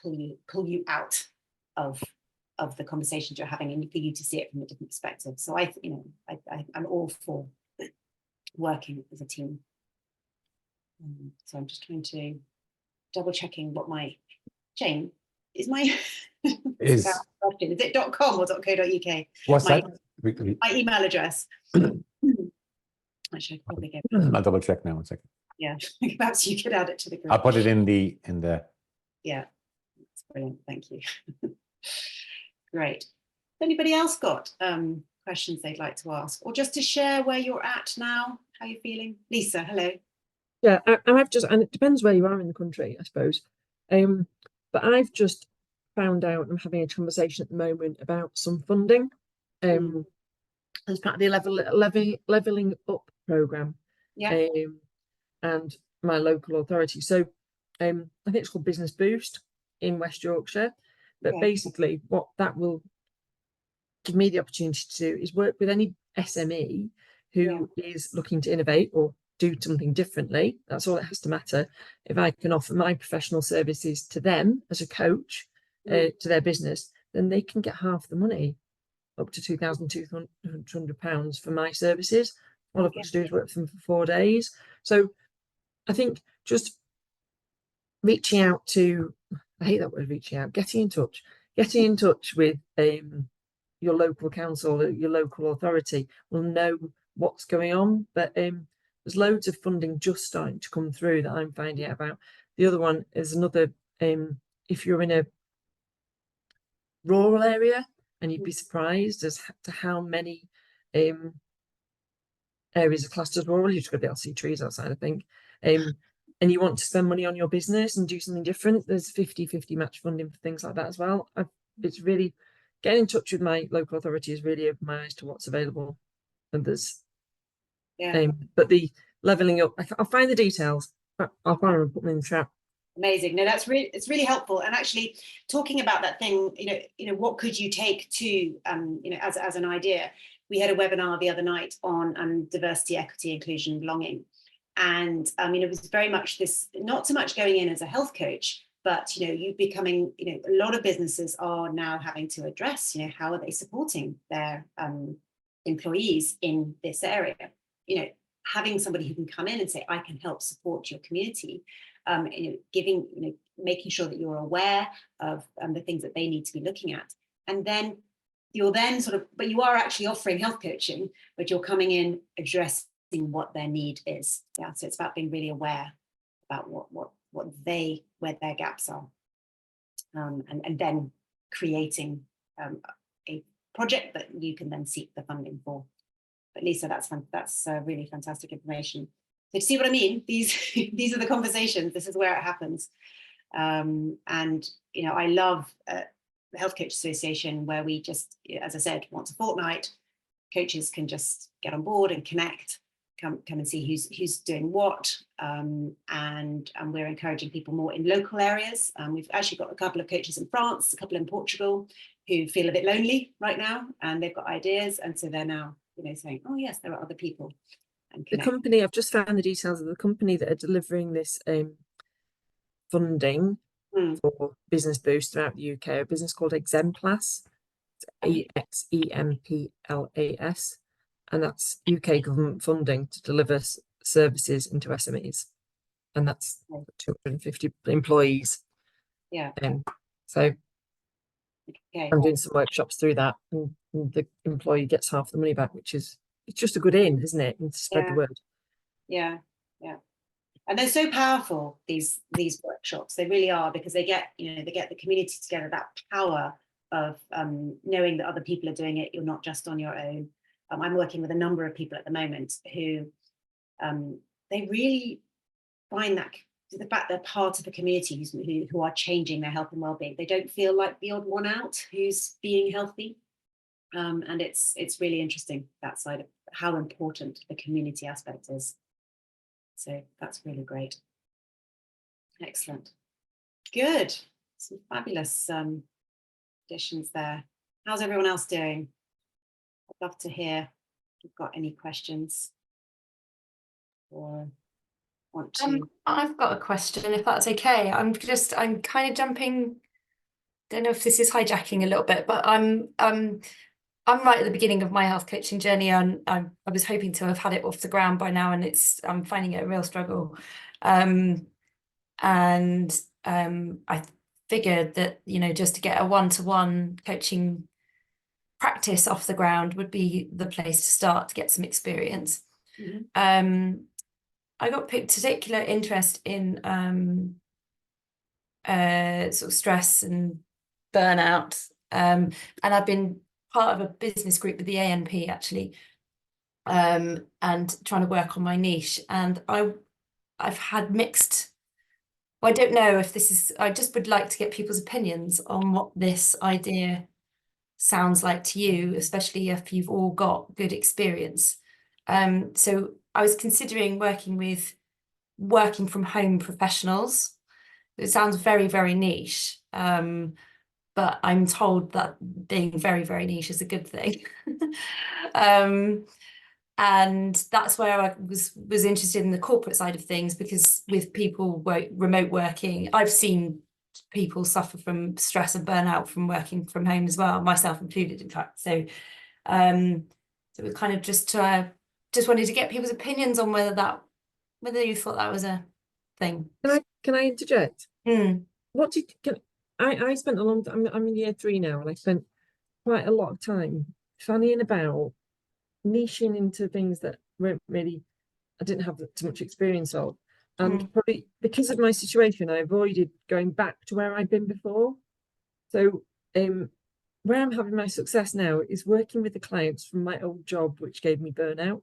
pull you out of the conversations you're having, and for you to see it from a different perspective. So I'm all for working as a team. So I'm just trying to double checking what my Jane is my is it .com or .co.uk? What's my, that? My email address. I should probably get. I'll double check now. 1 second. Yeah, perhaps you could add it to the group. I'll put it in the. Yeah, that's brilliant. Thank you. Great. Anybody else got questions they'd like to ask, or just to share where you're at now? How you're feeling, Lisa? Hello. Yeah, and it depends where you are in the country, I suppose. But I've just found out, I'm having a conversation at the moment about some funding. as part of the leveling up program, Yeah. and my local authority. So I think it's called Business Boost in West Yorkshire. But Okay. basically, what that will give me the opportunity to do is work with any SME who is looking to innovate or do something differently. That's all it has to matter. If I can offer my professional services to them as a coach to their business, then they can get half the money, up to £2,200 for my services. All I've got to do is work for them for 4 days. So I think just reaching out to, I hate that word, reaching out, getting in touch with your local council, your local authority will know what's going on. But there's loads of funding just starting to come through that I'm finding out about. The other one is another, if you're in a rural area, and you'd be surprised as to how many areas are classed as rural. You've just got to be able to see trees outside, I think. And you want to spend money on your business and do something different, there's 50-50 match funding for things like that as well. It's really getting in touch with my local authority has really opened my eyes to what's available. And there's but the leveling up, I'll find the details. I'll find them and put them in the chat. Amazing. No, it's really helpful. And actually talking about that thing, you know, what could you take to, you know, as an idea? We had a webinar the other night on diversity, equity, inclusion, belonging. And it was very much this, not so much going in as a health coach, but, you know, you becoming, you know, a lot of businesses are now having to address, you know, how are they supporting their employees in this area? You know, having somebody who can come in and say, I can help support your community, you know, giving, you know, making sure that you're aware of the things that they need to be looking at. And then you're then sort of, but you are actually offering health coaching, but you're coming in addressing what their need is. Yeah, so it's about being really aware about where their gaps are, and then creating a project that you can then seek the funding for. But Lisa, that's really fantastic information. So see what I mean? These are the conversations. This is where it happens. And you know, I love the Health Coach Association, where we just, as I said, once a fortnight, coaches can just get on board and connect, come and see who's doing what, and we're encouraging people more in local areas. We've actually got a couple of coaches in France, a couple in Portugal, who feel a bit lonely right now, and they've got ideas, and so they're now, you know, saying, oh yes, there are other people. And the company, I've just found the details of the company that are delivering this funding for Business Boost throughout the UK, a business called Exemplas, EXEMPLAS, and that's UK government funding to deliver services into SMEs, and that's 250 employees. Yeah. So okay. I'm doing some workshops through that, and the employee gets half the money back, which is, it's just a good in, isn't it? And to spread the word. Yeah. And they're so powerful, these workshops. They really are, because they get, you know, they get the community together, that power of knowing that other people are doing it. You're not just on your own. I'm working with a number of people at the moment who they really find that the fact they're part of a community who are changing their health and well-being. They don't feel like the odd one out who's being healthy. And it's really interesting, that side of how important the community aspect is. So that's really great. Excellent. Good. Some fabulous additions there. How's everyone else doing? I'd love to hear if you've got any questions or want to. I've got a question, if that's okay. I'm kind of jumping. Don't know if this is hijacking a little bit, but I'm right at the beginning of my health coaching journey, and I was hoping to have had it off the ground by now, and I'm finding it a real struggle. I figured that, you know, just to get a one-to-one coaching practice off the ground would be the place to start to get some experience. I got particular interest in sort of stress and burnout, and I've been part of a business group with the ANP actually, and trying to work on my niche. And I've had mixed. Well, I don't know if this is. I just would like to get people's opinions on what this idea sounds like to you, especially if you've all got good experience. So I was considering working from home professionals. It sounds very, very niche, but I'm told that being very, very niche is a good thing. And that's where I was interested in the corporate side of things, because with people remote working, I've seen people suffer from stress and burnout from working from home as well, myself included, in fact. So so we kind of just wanted to get people's opinions on whether you thought that was a thing. Can I interject? Mm. What did I spent a long time, I'm in year 3 now, and I spent quite a lot of time fannying about, niching into things that weren't really, I didn't have too much experience of. And probably because of my situation, I avoided going back to where I'd been before. So where I'm having my success now is working with the clients from my old job, which gave me burnout,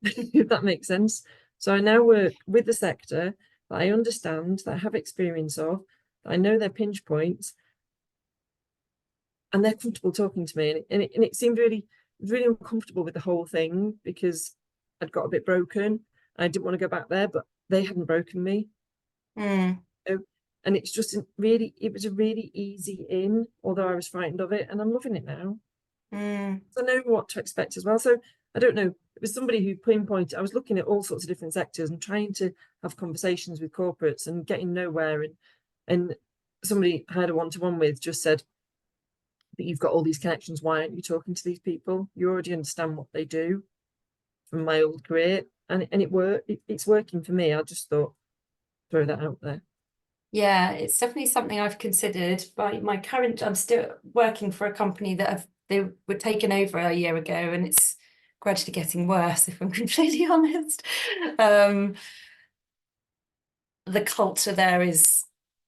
if that makes sense. So I now work with the sector that I understand, that I have experience of, that I know their pinch points, and they're comfortable talking to me. And it seemed really uncomfortable with the whole thing, because I'd got a bit broken. I didn't want to go back there, but they hadn't broken me. So, and it's just it was a really easy in, although I was frightened of it, and I'm loving it now. So I know what to expect as well. So I don't know, it was somebody who pinpointed, I was looking at all sorts of different sectors and trying to have conversations with corporates and getting nowhere. And somebody I had a one-to-one with just said, but you've got all these connections, why aren't you talking to these people? You already understand what they do from my old career. And it's working for me. I just thought, throw that out there. Yeah, it's definitely something I've considered. But my current, I'm still working for a company that they were taken over a year ago, and it's gradually getting worse, if I'm completely honest. The culture there is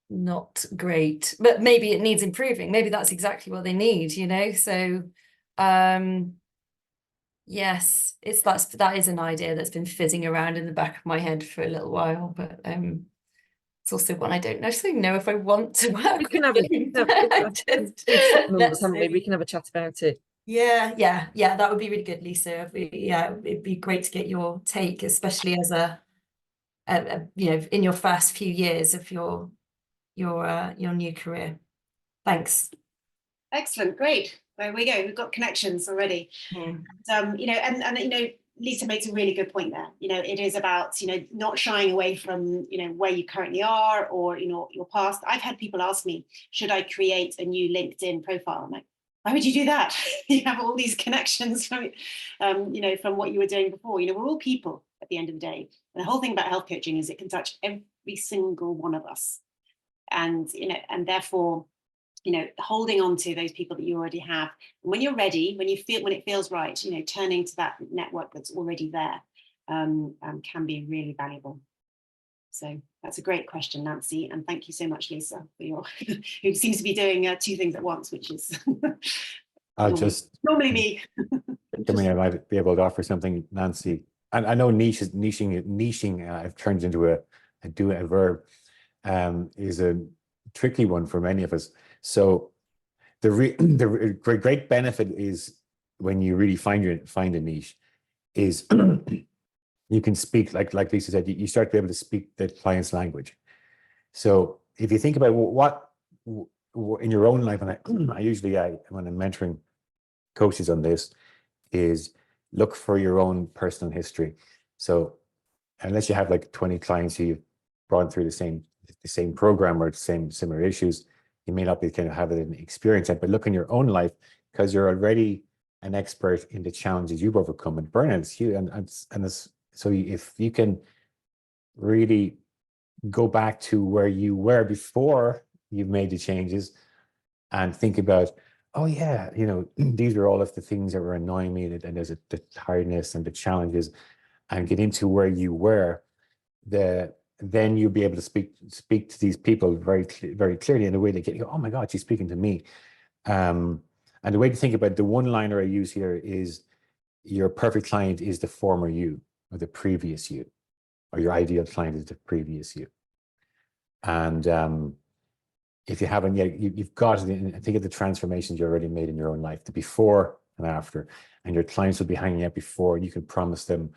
not great, but maybe it needs improving. Maybe that's exactly what they need, you know? So yes, that is an idea that's been fizzing around in the back of my head for a little while, but it's also one I don't necessarily know if I want to work. We can have we've got numbers, haven't we? We can have a chat about it. Yeah, that would be really good, Lisa. It'd be great to get your take, especially as a you know, in your first few years of your new career. Thanks. Excellent, great. There we go. We've got connections already. You know, and you know, Lisa makes a really good point there. You know, it is about, you know, not shying away from, you know, where you currently are, or, you know, your past. I've had people ask me, should I create a new LinkedIn profile? I'm like, why would you do that? You have all these connections from, you know, from what you were doing before. You know, we're all people at the end of the day. And the whole thing about health coaching is it can touch every single one of us. And, you know, and therefore, you know, holding on to those people that you already have. And when you're ready, when it feels right, you know, turning to that network that's already there can be really valuable. So that's a great question, Nancy. And thank you so much, Lisa, for your, who seems to be doing 2 things at once, which is normally me. I might be able to offer something, Nancy. And I know niching, I've turned into a verb, is a tricky one for many of us. So the great benefit is when you really find a niche is you can speak, like Lisa said, you start to be able to speak the client's language. So if you think about what in your own life, and I usually when I'm mentoring coaches on this, is look for your own personal history. So unless you have like 20 clients who you've brought through the same program or the same similar issues, you may not be kind of have an experience yet, but look in your own life, because you're already an expert in the challenges you've overcome, and burnout is huge. So if you can really go back to where you were before you've made the changes and think about, oh yeah, you know, these are all of the things that were annoying me, and there's the tiredness and the challenges, and get into where you were, then you'll be able to speak to these people very clearly in a way that you go, oh my God, she's speaking to me. And the way to think about the one-liner I use here is, your perfect client is the former you, or the previous you, or your ideal client is the previous you. And if you haven't yet, you've got it. And think of the transformations you already made in your own life, the before and after, and your clients will be hanging out before, and you can promise them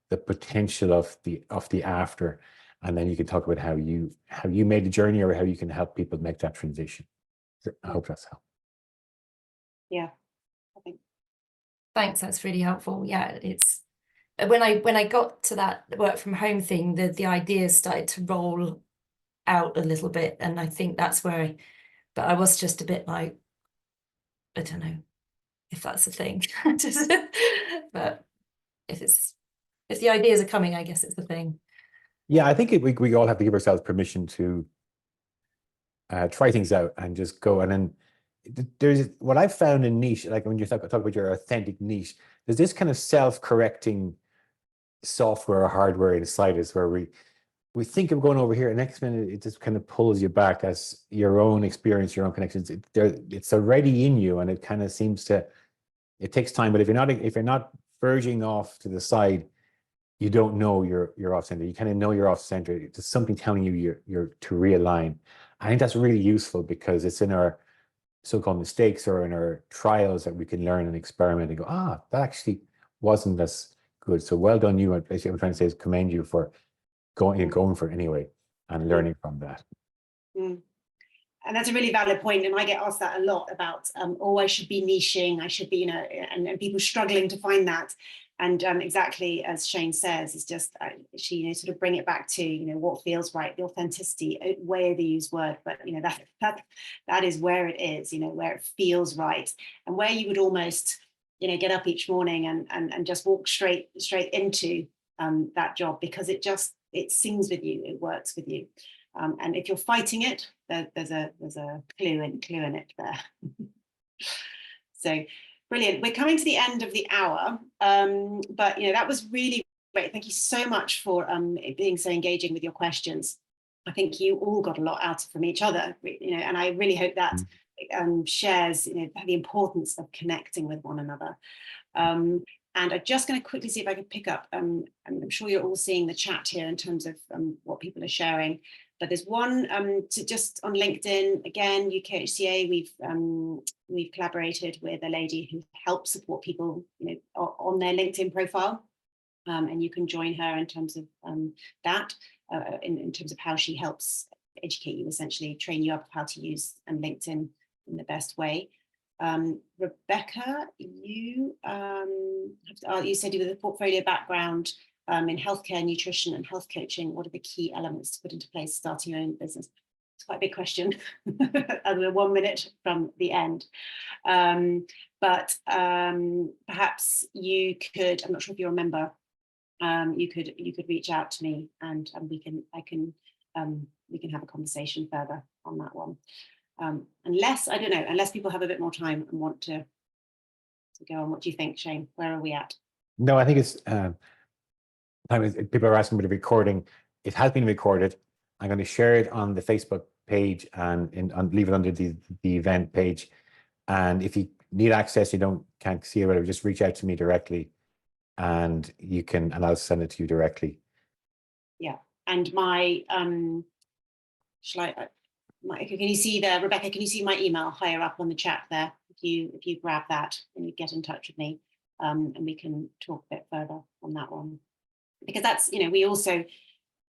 the potential of the after, and then you can talk about how you made the journey, or how you can help people make that transition. I hope that's helpful. Yeah, I think. Thanks, that's really helpful. Yeah, it's when I got to that work from home thing, the ideas started to roll out a little bit, and I think that's where but I was just a bit like, I don't know if that's a thing. But if the ideas are coming, I guess it's the thing. Yeah, I think we all have to give ourselves permission to try things out and just go. And then there's what I've found in niche, like when you talk about your authentic niche, there's this kind of self-correcting software or hardware inside us where we think of going over here, and next minute it just kind of pulls you back as your own experience, your own connections. It's already in you, and it kind of seems to. It takes time, but if you're not verging off to the side, you don't know you're off center. You kind of know you're off center. There's something telling you you're to realign. I think that's really useful because it's in our so-called mistakes or in our trials that we can learn and experiment and go, that actually wasn't as good. So well done, you. Basically, what I'm trying to say is commend you for going for it anyway and learning from that. And that's a really valid point, and I get asked that a lot about I should be niching, I should be, and people struggling to find that. And exactly as Shane says, it's just actually, sort of bring it back to what feels right, the authenticity, way they use word, but that is where it is, where it feels right, and where you would almost get up each morning and just walk straight into that job, because it sings with you, it works with you. And if you're fighting it, there's a clue in it there. So brilliant. We're coming to the end of the hour, but that was really great. Thank you so much for being so engaging with your questions. I think you all got a lot out from each other, and I really hope that shares the importance of connecting with one another. And I'm just going to quickly see if I can pick up, and I'm sure you're all seeing the chat here in terms of what people are sharing, but there's one to just on LinkedIn, again, UKIHCA, we've collaborated with a lady who helps support people on their LinkedIn profile, and you can join her in terms of that, in terms of how she helps educate you, essentially train you up how to use LinkedIn in the best way. Rebecca, you said you with a portfolio background in healthcare, nutrition, and health coaching. What are the key elements to put into place starting your own business? It's quite a big question. We're 1 minute from the end, but perhaps you could. I'm not sure if you remember. You could reach out to me, and we can have a conversation further on that one. Unless people have a bit more time and want to go on. What do you think, Shane? Where are we at? No, I think it's people are asking about the recording. It has been recorded. I'm going to share it on the Facebook page and leave it under the event page. And if you need access, can't see it, whatever, just reach out to me directly, and I'll send it to you directly. Yeah. And my can you see there, Rebecca? Can you see my email higher up on the chat there? If you grab that and you get in touch with me, and we can talk a bit further on that one, because that's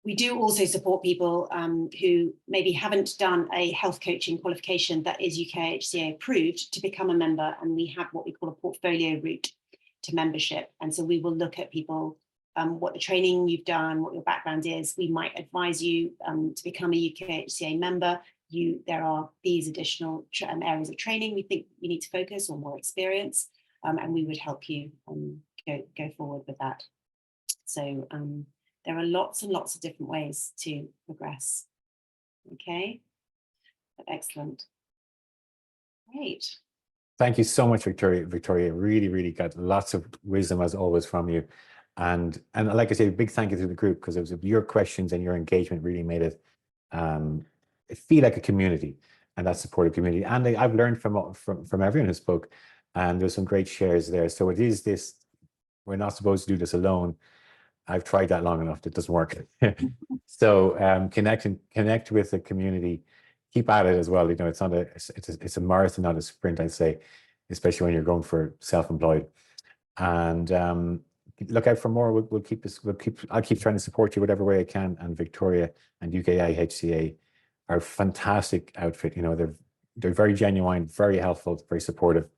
we do also support people who maybe haven't done a health coaching qualification that is UKIHCA approved to become a member, and we have what we call a portfolio route to membership. And so we will look at people, what the training you've done, what your background is. We might advise you to become a UKIHCA member. There are these additional areas of training we think you need to focus on, more experience, and we would help you go forward with that. So there are lots and lots of different ways to progress. Okay, excellent. Great. Thank you so much, Victoria. Victoria, really, really got lots of wisdom as always from you. And like I say, a big thank you to the group, because it was your questions and your engagement really made it feel like a community, and that supportive community. And I've learned from everyone who spoke, and there's some great shares there. So it is this, we're not supposed to do this alone. I've tried that long enough, it doesn't work. So connect with the community keep at it as well. You know, it's not a it's a marathon, not a sprint, I'd say, especially when you're going for self-employed. And look out for more. I'll keep trying to support you whatever way I can. And Victoria and UKIHCA are a fantastic outfit. You know, they're very genuine, very helpful, very supportive.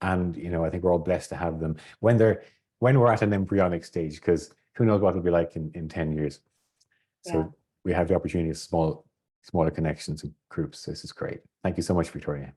And you know, I think we're all blessed to have them when we're at an embryonic stage, because who knows what it'll be like in 10 years. So Yeah. we have the opportunity of smaller connections and groups. This is great. Thank you so much, Victoria.